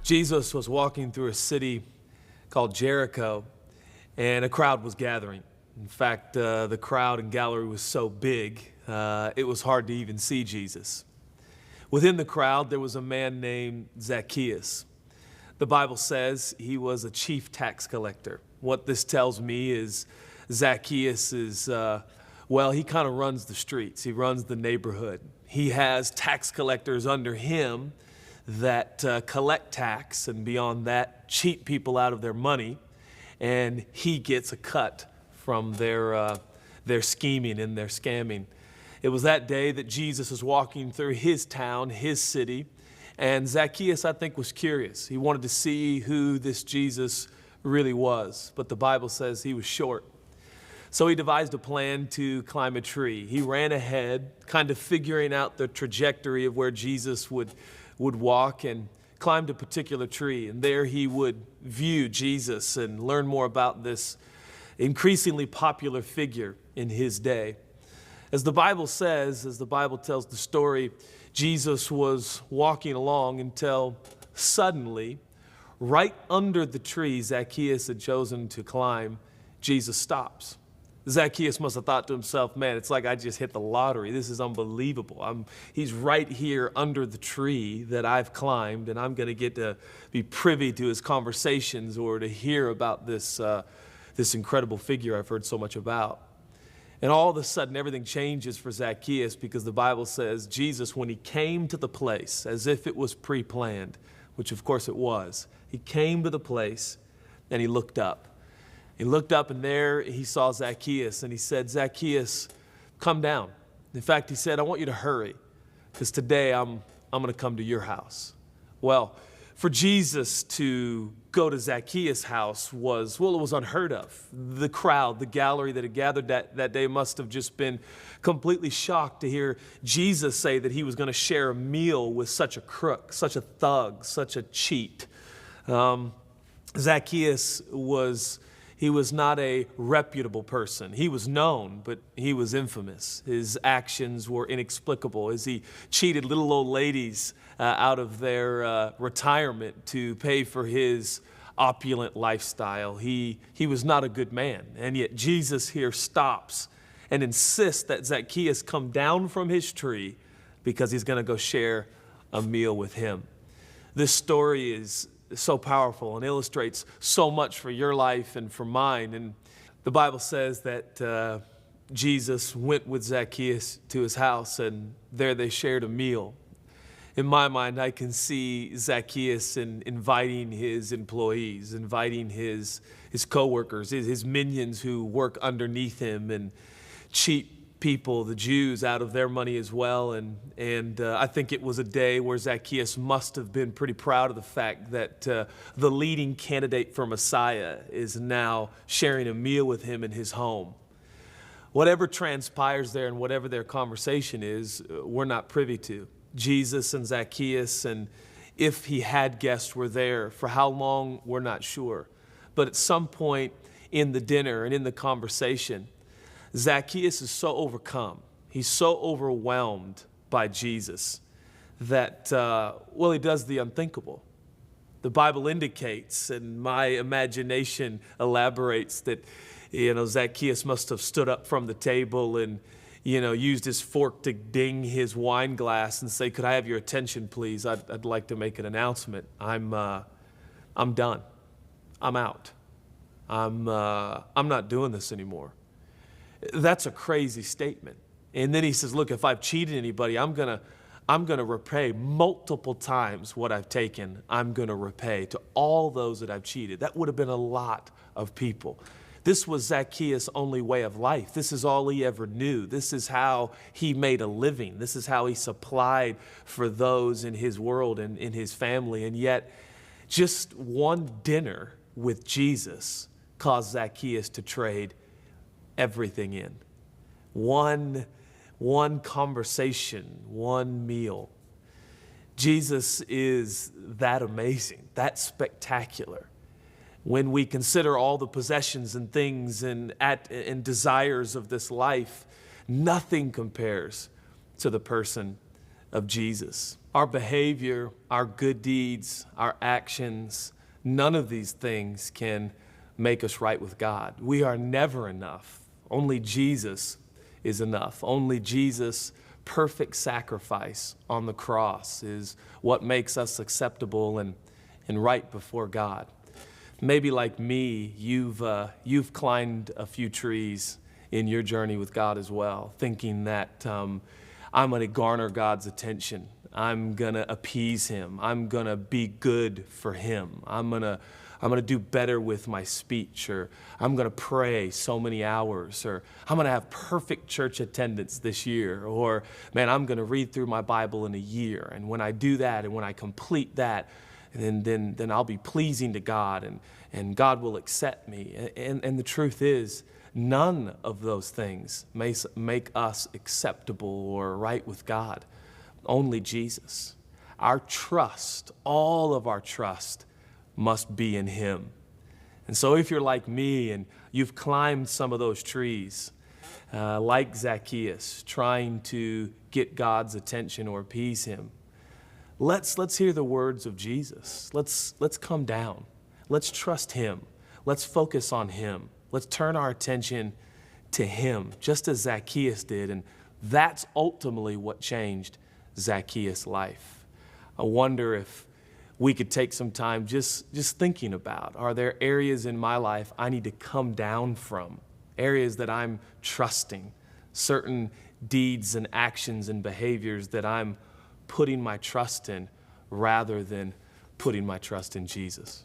Jesus was walking through a city called Jericho, and a crowd was gathering. In fact, the crowd and gallery was so big, it was hard to even see Jesus. Within the crowd, there was a man named Zacchaeus. The Bible says he was a chief tax collector. What this tells me is Zacchaeus is, he kind of runs the streets. He runs the neighborhood. He has tax collectors under him that collect tax, and beyond that, cheat people out of their money, and he gets a cut from their scheming and their scamming. It was that day that Jesus was walking through his town, his city, and Zacchaeus, I think, was curious. He wanted to see who this Jesus really was, but the Bible says he was short. So he devised a plan to climb a tree. He ran ahead, kind of figuring out the trajectory of where Jesus would walk, and climbed a particular tree. And there he would view Jesus and learn more about this increasingly popular figure in his day. As the Bible says, as the Bible tells the story, Jesus was walking along until suddenly, right under the tree Zacchaeus had chosen to climb, Jesus stops. Zacchaeus must have thought to himself, man, it's like I just hit the lottery. This is unbelievable. He's right here under the tree that I've climbed, and I'm going to get to be privy to his conversations or to hear about this incredible figure I've heard so much about. And all of a sudden, everything changes for Zacchaeus, because the Bible says Jesus, when he came to the place, as if it was pre-planned, which of course it was, he came to the place and he looked up. He looked up, and there he saw Zacchaeus, and he said, Zacchaeus, come down. In fact, he said, I want you to hurry, because today I'm going to come to your house. Well, for Jesus to go to Zacchaeus' house it was unheard of. The crowd, the gallery that had gathered that day must have just been completely shocked to hear Jesus say that he was going to share a meal with such a crook, such a thug, such a cheat. Zacchaeus was not a reputable person. He was known, but he was infamous. His actions were inexplicable as he cheated little old ladies out of their retirement to pay for his opulent lifestyle. He was not a good man. And yet Jesus here stops and insists that Zacchaeus come down from his tree because he's going to go share a meal with him. This story is so powerful and illustrates so much for your life and for mine. And the Bible says that Jesus went with Zacchaeus to his house, and there they shared a meal. In my mind, I can see Zacchaeus inviting his employees, inviting his co-workers, his minions who work underneath him and cheat people, the Jews, out of their money as well. And I think it was a day where Zacchaeus must have been pretty proud of the fact that the leading candidate for Messiah is now sharing a meal with him in his home. Whatever transpires there and whatever their conversation is, we're not privy to. Jesus and Zacchaeus, and if he had guests, were there. For how long, we're not sure. But at some point in the dinner and in the conversation, Zacchaeus is so overcome, he's so overwhelmed by Jesus that, he does the unthinkable. The Bible indicates, and my imagination elaborates, that, Zacchaeus must have stood up from the table and, used his fork to ding his wine glass and say, could I have your attention, please? I'd like to make an announcement. I'm done. I'm out. I'm not doing this anymore. That's a crazy statement. And then he says, look, if I've cheated anybody, I'm gonna repay multiple times what I've taken. I'm gonna repay to all those that I've cheated. That would have been a lot of people. This was Zacchaeus' only way of life. This is all he ever knew. This is how he made a living. This is how he supplied for those in his world and in his family. And yet, just one dinner with Jesus caused Zacchaeus to trade everything in. One conversation, one meal. Jesus is that amazing, that spectacular. When we consider all the possessions and things and desires of this life, nothing compares to the person of Jesus. Our behavior, our good deeds, our actions, none of these things can make us right with God. We are never enough. Only Jesus is enough. Only Jesus' perfect sacrifice on the cross is what makes us acceptable and right before God. Maybe like me, you've climbed a few trees in your journey with God as well, thinking that I'm going to garner God's attention. I'm going to appease him. I'm going to be good for him. I'm going to do better with my speech, or I'm going to pray so many hours, or I'm going to have perfect church attendance this year, or man, I'm going to read through my Bible in a year. And when I do that and when I complete that, then I'll be pleasing to God, and God will accept me. And the truth is, none of those things make us acceptable or right with God. Only Jesus. Our trust, all of our trust, must be in him. And so if you're like me and you've climbed some of those trees, like Zacchaeus, trying to get God's attention or appease him, let's hear the words of Jesus. Let's come down. Let's trust him. Let's focus on him. Let's turn our attention to him, just as Zacchaeus did. And that's ultimately what changed Zacchaeus' life. I wonder if we could take some time just thinking about, are there areas in my life I need to come down from? Areas that I'm trusting, certain deeds and actions and behaviors that I'm putting my trust in rather than putting my trust in Jesus.